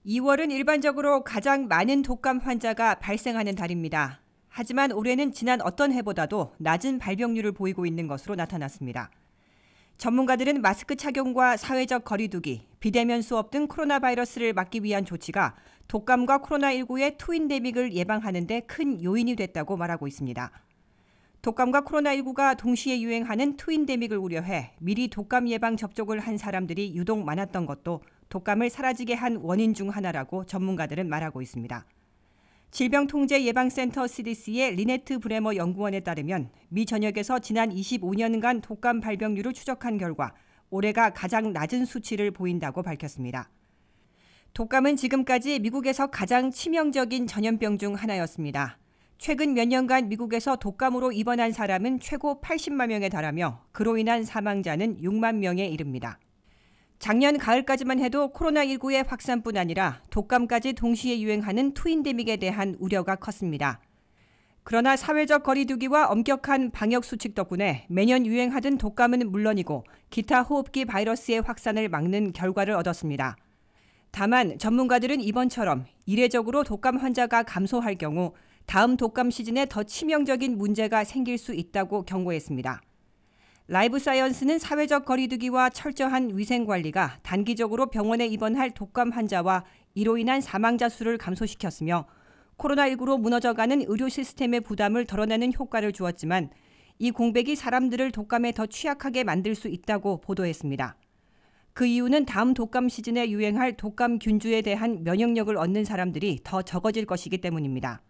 2월은 일반적으로 가장 많은 독감 환자가 발생하는 달입니다. 하지만 올해는 지난 어떤 해보다도 낮은 발병률을 보이고 있는 것으로 나타났습니다. 전문가들은 마스크 착용과 사회적 거리두기, 비대면 수업 등 코로나 바이러스를 막기 위한 조치가 독감과 코로나19의 트윈데믹을 예방하는 데 큰 요인이 됐다고 말하고 있습니다. 독감과 코로나19가 동시에 유행하는 트윈데믹을 우려해 미리 독감 예방 접종을 한 사람들이 유독 많았던 것도 독감을 사라지게 한 원인 중 하나라고 전문가들은 말하고 있습니다. 질병통제예방센터 CDC의 리네트 브레머 연구원에 따르면 미 전역에서 지난 25년간 독감 발병률을 추적한 결과 올해가 가장 낮은 수치를 보인다고 밝혔습니다. 독감은 지금까지 미국에서 가장 치명적인 전염병 중 하나였습니다. 최근 몇 년간 미국에서 독감으로 입원한 사람은 최고 80만 명에 달하며 그로 인한 사망자는 6만 명에 이릅니다. 작년 가을까지만 해도 코로나19의 확산뿐 아니라 독감까지 동시에 유행하는 트윈데믹에 대한 우려가 컸습니다. 그러나 사회적 거리두기와 엄격한 방역 수칙 덕분에 매년 유행하던 독감은 물론이고 기타 호흡기 바이러스의 확산을 막는 결과를 얻었습니다. 다만 전문가들은 이번처럼 이례적으로 독감 환자가 감소할 경우 다음 독감 시즌에 더 치명적인 문제가 생길 수 있다고 경고했습니다. 라이브 사이언스는 사회적 거리두기와 철저한 위생관리가 단기적으로 병원에 입원할 독감 환자와 이로 인한 사망자 수를 감소시켰으며 코로나19로 무너져가는 의료 시스템의 부담을 덜어내는 효과를 주었지만 이 공백이 사람들을 독감에 더 취약하게 만들 수 있다고 보도했습니다. 그 이유는 다음 독감 시즌에 유행할 독감 균주에 대한 면역력을 얻는 사람들이 더 적어질 것이기 때문입니다.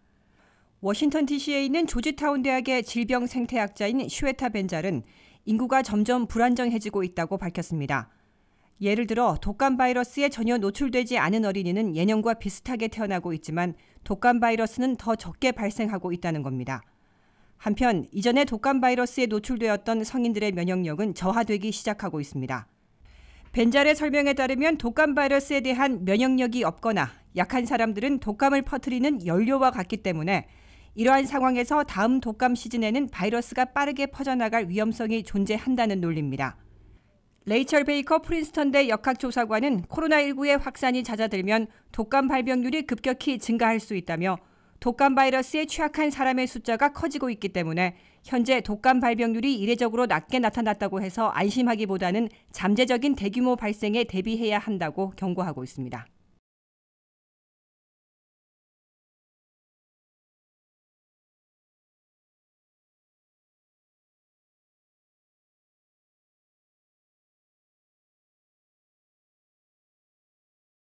워싱턴 DC에 있는 조지타운 대학의 질병생태학자인 슈에타 벤잘은 인구가 점점 불안정해지고 있다고 밝혔습니다. 예를 들어 독감 바이러스에 전혀 노출되지 않은 어린이는 예년과 비슷하게 태어나고 있지만 독감 바이러스는 더 적게 발생하고 있다는 겁니다. 한편 이전에 독감 바이러스에 노출되었던 성인들의 면역력은 저하되기 시작하고 있습니다. 벤잘의 설명에 따르면 독감 바이러스에 대한 면역력이 없거나 약한 사람들은 독감을 퍼뜨리는 연료와 같기 때문에 이러한 상황에서 다음 독감 시즌에는 바이러스가 빠르게 퍼져나갈 위험성이 존재한다는 논리입니다. 레이첼 베이커 프린스턴대 역학조사관은 코로나19의 확산이 잦아들면 독감 발병률이 급격히 증가할 수 있다며 독감 바이러스에 취약한 사람의 숫자가 커지고 있기 때문에 현재 독감 발병률이 이례적으로 낮게 나타났다고 해서 안심하기보다는 잠재적인 대규모 발생에 대비해야 한다고 경고하고 있습니다.